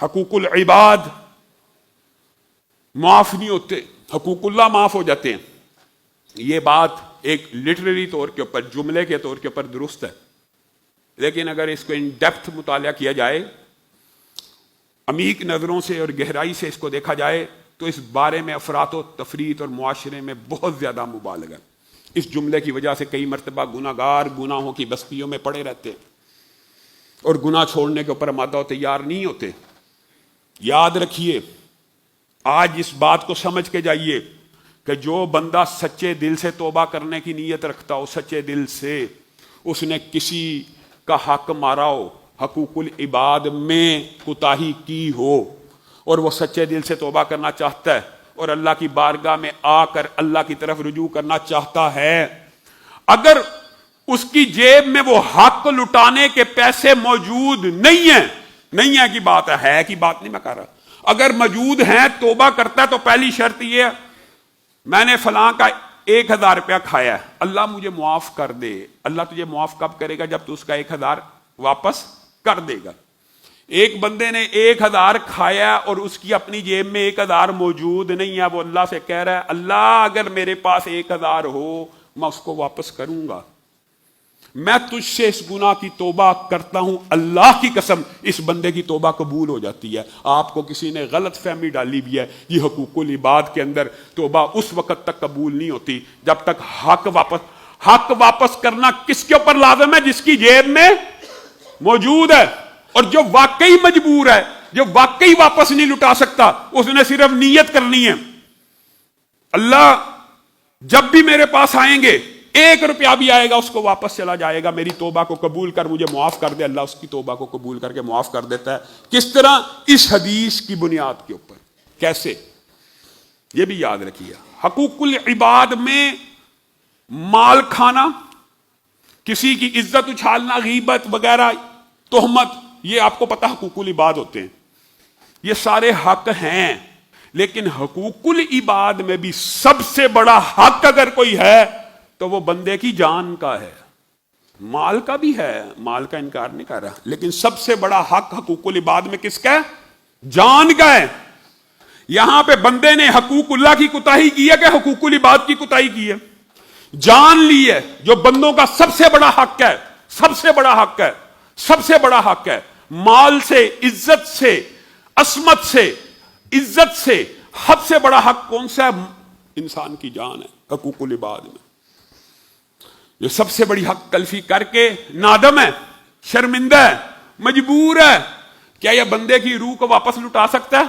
حقوق العباد معاف نہیں ہوتے، حقوق اللہ معاف ہو جاتے ہیں۔ یہ بات ایک لٹریری طور کے اوپر، جملے کے طور کے اوپر درست ہے، لیکن اگر اس کو ان ڈیپتھ مطالعہ کیا جائے، عمیق نظروں سے اور گہرائی سے اس کو دیکھا جائے، تو اس بارے میں افراط و تفریط اور معاشرے میں بہت زیادہ مبالغہ ہے۔ اس جملے کی وجہ سے کئی مرتبہ گناہگار گناہوں کی بستیوں میں پڑے رہتے ہیں اور گناہ چھوڑنے کے اوپر آمادہ و تیار نہیں ہوتے۔ یاد رکھیے، آج اس بات کو سمجھ کے جائیے کہ جو بندہ سچے دل سے توبہ کرنے کی نیت رکھتا ہو، سچے دل سے، اس نے کسی کا حق مارا ہو، حقوق العباد میں کوتاہی کی ہو، اور وہ سچے دل سے توبہ کرنا چاہتا ہے اور اللہ کی بارگاہ میں آ کر اللہ کی طرف رجوع کرنا چاہتا ہے، اگر اس کی جیب میں وہ حق لٹانے کے پیسے موجود نہیں ہے کی بات ہے کی بات نہیں میں کہہ رہا، اگر موجود ہیں توبہ کرتا ہے تو پہلی شرط یہ ہے، میں نے فلاں کا 1000 روپیہ کھایا ہے، اللہ مجھے معاف کر دے۔ اللہ تجھے معاف کب کرے گا؟ جب تو اس کا 1000 واپس کر دے گا۔ ایک بندے نے 1000 کھایا اور اس کی اپنی جیب میں 1000 موجود نہیں ہے، وہ اللہ سے کہہ رہا ہے اللہ اگر میرے پاس 1000 ہو میں اس کو واپس کروں گا، میں تجھ سے اس گناہ کی توبہ کرتا ہوں، اللہ کی قسم اس بندے کی توبہ قبول ہو جاتی ہے۔ آپ کو کسی نے غلط فہمی ڈالی بھی ہے، یہ حقوق العباد کے اندر توبہ اس وقت تک قبول نہیں ہوتی جب تک حق واپس کرنا کس کے اوپر لازم ہے؟ جس کی جیب میں موجود ہے، اور جو واقعی مجبور ہے، جو واقعی واپس نہیں لٹا سکتا، اس نے صرف نیت کرنی ہے اللہ جب بھی میرے پاس آئیں گے 1 روپیہ بھی آئے گا اس کو واپس چلا جائے گا، میری توبہ کو قبول کر مجھے معاف کر دے۔ اللہ اس کی توبہ کو قبول کر کے معاف کر دیتا ہے۔ کس طرح؟ اس حدیث کی بنیاد کے اوپر۔ کیسے؟ یہ بھی یاد رکھیے، حقوق العباد میں مال کھانا، کسی کی عزت اچھالنا، غیبت وغیرہ، تہمت، یہ آپ کو پتہ حقوق العباد ہوتے ہیں، یہ سارے حق ہیں، لیکن حقوق العباد میں بھی سب سے بڑا حق اگر کوئی ہے تو وہ بندے کی جان کا ہے۔ مال کا بھی ہے، مال کا انکار نہیں کر رہا، لیکن سب سے بڑا حق حقوق العباد میں کس کا ہے؟ جان کا ہے۔ یہاں پہ بندے نے حقوق اللہ کی کوتاہی کی ہے کہ حقوق العباد کی کوتاہی کی ہے؟ جان لی ہے، جو بندوں کا سب سے بڑا حق ہے، سب سے بڑا حق ہے، سب سے بڑا حق ہے۔ مال سے، عزت سے، عصمت سے، عزت سے حد سے بڑا حق کون سا ہے؟ انسان کی جان ہے حقوق العباد میں۔ جو سب سے بڑی حق تلفی کر کے نادم ہے، شرمندہ ہے، مجبور ہے، کیا یہ بندے کی روح کو واپس لٹا سکتا ہے؟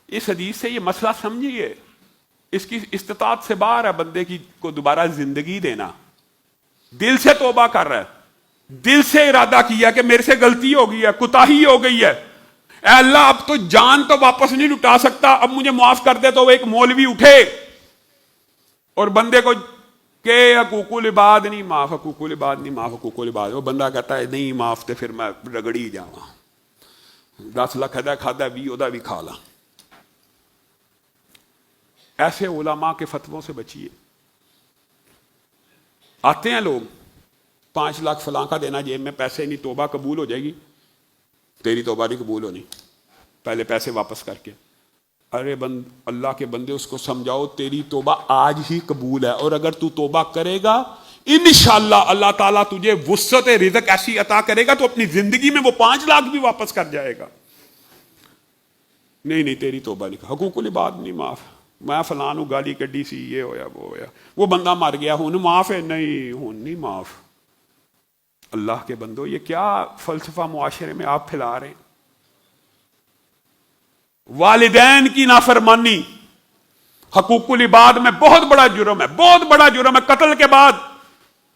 اس حدیث سے یہ مسئلہ سمجھیے، اس کی استطاعت سے باہر ہے بندے کی کو دوبارہ زندگی دینا۔ دل سے توبہ کر رہا ہے، دل سے ارادہ کیا کہ میرے سے غلطی ہو گئی ہے، کوتاہی ہو گئی ہے، اے اللہ اب تو جان تو واپس نہیں لٹا سکتا، اب مجھے معاف کر دے۔ تو وہ ایک مولوی اٹھے اور بندے کو کہ حقوق العباد نہیں معاف، حقوق العباد نہیں معاف، حقوق العباد، وہ بندہ کہتا ہے نہیں معاف، تے پھر میں رگڑی جاواں، 10 لاکھ دا کھادا بھی ادا بھی کھا لا۔ ایسے علماء کے فتووں سے بچیے۔ آتے ہیں لوگ 5 لاکھ فلاں کا دینا، جیب میں پیسے نہیں، توبہ قبول ہو جائے گی؟ تیری توبہ نہیں قبول ہونی، پہلے پیسے واپس کر کے۔ ارے اللہ کے بندے اس کو سمجھاؤ تیری توبہ آج ہی قبول ہے، اور اگر تو توبہ کرے گا انشاءاللہ اللہ تعالیٰ تجھے وسعت رزق ایسی عطا کرے گا تو اپنی زندگی میں وہ 5 لاکھ بھی واپس کر جائے گا۔ نہیں تیری توبہ نہیں، حقوق العباد نہیں معاف، میں فلاں نو گالی کڈی سی، یہ ہویا وہ ہویا، وہ بندہ مر گیا، ہن معاف ہے؟ نہیں معاف۔ اللہ کے بندو، یہ کیا فلسفہ معاشرے میں آپ پھیلا رہے ہیں؟ والدین کی نافرمانی حقوق العباد میں بہت بڑا جرم ہے، بہت بڑا جرم ہے۔ قتل کے بعد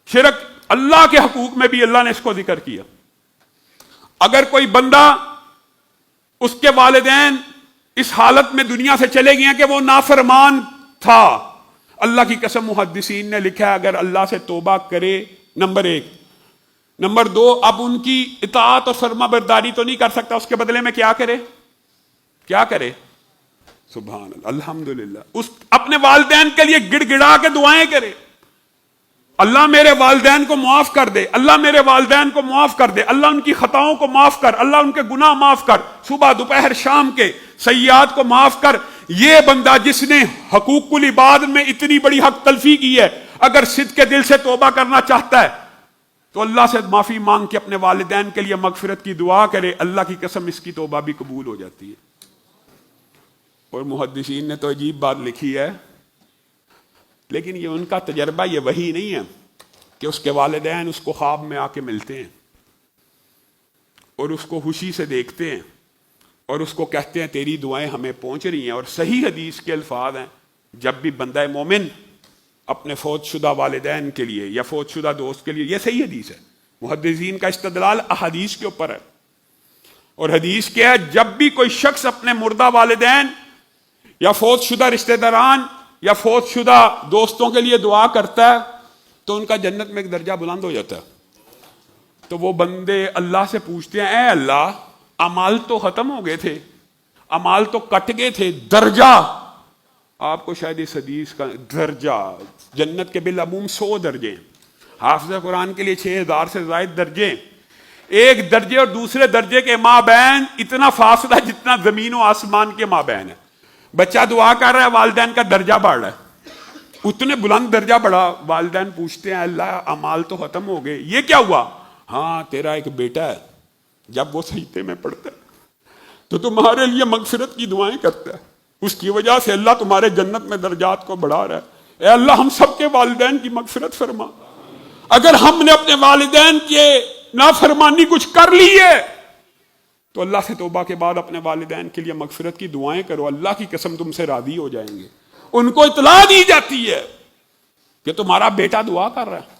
شرک، اللہ کے حقوق میں بھی اللہ نے اس کو ذکر کیا۔ اگر کوئی بندہ، اس کے والدین اس حالت میں دنیا سے چلے گئے کہ وہ نافرمان تھا، اللہ کی قسم محدثین نے لکھا ہے اگر اللہ سے توبہ کرے، نمبر 1، نمبر 2، اب ان کی اطاعت اور فرما برداری تو نہیں کر سکتا، اس کے بدلے میں کیا کرے؟ سبحان اللہ، الحمدللہ، اس اپنے والدین کے لیے گڑ گڑا کے دعائیں کرے، اللہ میرے والدین کو معاف کر دے، اللہ میرے والدین کو معاف کر دے، اللہ ان کی خطاؤں کو معاف کر، اللہ ان کے گناہ معاف کر، صبح دوپہر شام کے سیئات کو معاف کر. یہ بندہ جس نے حقوق العباد میں اتنی بڑی حق تلفی کی ہے، اگر صدق کے دل سے توبہ کرنا چاہتا ہے تو اللہ سے معافی مانگ کے اپنے والدین کے لیے مغفرت کی دعا کرے، اللہ کی قسم اس کی توبہ بھی قبول ہو جاتی ہے. اور محدثین نے تو عجیب بات لکھی ہے، لیکن یہ ان کا تجربہ یہ وہی نہیں ہے کہ اس کے والدین اس کو خواب میں آ کے ملتے ہیں اور اس کو خوشی سے دیکھتے ہیں اور اس کو کہتے ہیں تیری دعائیں ہمیں پہنچ رہی ہیں. اور صحیح حدیث کے الفاظ ہیں، جب بھی بندہ مومن اپنے فوت شدہ والدین کے لیے یا فوت شدہ دوست کے لیے، یہ صحیح حدیث ہے، محدثین کا استدلال احادیث کے اوپر ہے. اور حدیث کیا ہے؟ جب بھی کوئی شخص اپنے مردہ والدین یا فوت شدہ رشتہ داران یا فوت شدہ دوستوں کے لیے دعا کرتا ہے تو ان کا جنت میں ایک درجہ بلند ہو جاتا ہے. تو وہ بندے اللہ سے پوچھتے ہیں، اے اللہ، اعمال تو ختم ہو گئے تھے، اعمال تو کٹ گئے تھے، درجہ آپ کو شاید اس حدیث کا درجہ، جنت کے بالعموم 100 درجے ہیں، حافظ قرآن کے لیے 6000 سے زائد درجے، ایک درجے اور دوسرے درجے کے مابین اتنا فاصلہ جتنا زمین و آسمان کے مابین ہے. بچہ دعا کر رہا ہے، والدین کا درجہ بڑھ رہا ہے، اتنے بلند درجہ بڑھا. والدین پوچھتے ہیں اللہ اعمال تو ختم ہو گئے، یہ کیا ہوا؟ ہاں تیرا ایک بیٹا ہے، جب وہ سجدے میں پڑتا ہے تو تمہارے لیے مغفرت کی دعائیں کرتا ہے، اس کی وجہ سے اللہ تمہارے جنت میں درجات کو بڑھا رہا ہے. اے اللہ ہم سب کے والدین کی مغفرت فرما. اگر ہم نے اپنے والدین کی نافرمانی کچھ کر لی ہے تو اللہ سے توبہ کے بعد اپنے والدین کے لیے مغفرت کی دعائیں کرو، اللہ کی قسم تم سے راضی ہو جائیں گے. ان کو اطلاع دی جاتی ہے کہ تمہارا بیٹا دعا کر رہا ہے.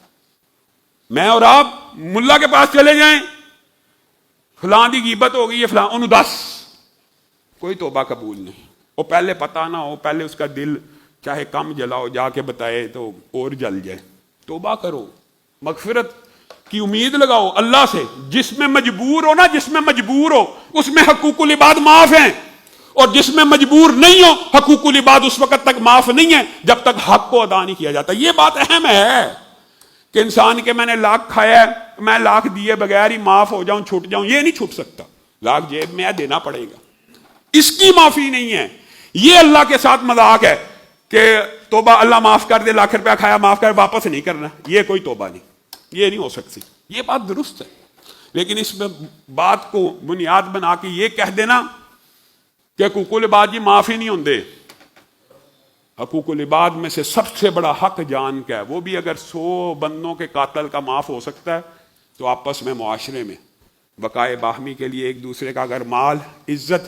میں اور آپ ملا کے پاس چلے جائیں، فلاں دی غیبت ہو گئی ہے، فلاں انہوں دس، کوئی توبہ قبول نہیں. وہ پہلے پتہ نہ ہو، پہلے اس کا دل چاہے کم جلا ہو، جا کے بتائے تو اور جل جائے. توبہ کرو، مغفرت کی امید لگاؤ اللہ سے. جس میں مجبور ہو نا، جس میں مجبور ہو اس میں حقوق العباد معاف ہیں، اور جس میں مجبور نہیں ہو حقوق العباد اس وقت تک معاف نہیں ہے جب تک حق کو ادا نہیں کیا جاتا. یہ بات اہم ہے کہ انسان کے میں نے لاکھ کھایا ہے، میں لاکھ دیے بغیر ہی معاف ہو جاؤں، چھوٹ جاؤں، یہ نہیں چھوٹ سکتا. لاکھ جیب میں دینا پڑے گا، اس کی معافی نہیں ہے. یہ اللہ کے ساتھ مذاق ہے کہ توبہ اللہ معاف کر دے، لاکھ روپیہ کھایا معاف کر، واپس نہیں کرنا. یہ کوئی توبہ نہیں، یہ نہیں ہو سکتی. یہ بات درست ہے، لیکن اس میں بات کو بنیاد بنا کے یہ کہہ دینا کہ حقوق العباد جی معاف ہی نہیں ہوندے. حقوق العباد میں سے سب سے بڑا حق جان کا ہے، وہ بھی اگر 100 بندوں کے قاتل کا معاف ہو سکتا ہے تو آپس میں معاشرے میں بقائے باہمی کے لیے ایک دوسرے کا اگر مال عزت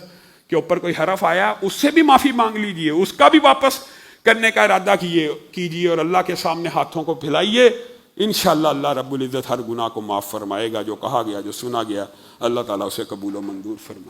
کے اوپر کوئی حرف آیا اس سے بھی معافی مانگ لیجئے، اس کا بھی واپس کرنے کا ارادہ کیجئے اور اللہ کے سامنے ہاتھوں کو پھیلائیے. انشاءاللہ اللہ رب العزت ہر گناہ کو معاف فرمائے گا. جو کہا گیا، جو سنا گیا، اللہ تعالیٰ اسے قبول و منظور فرمائے.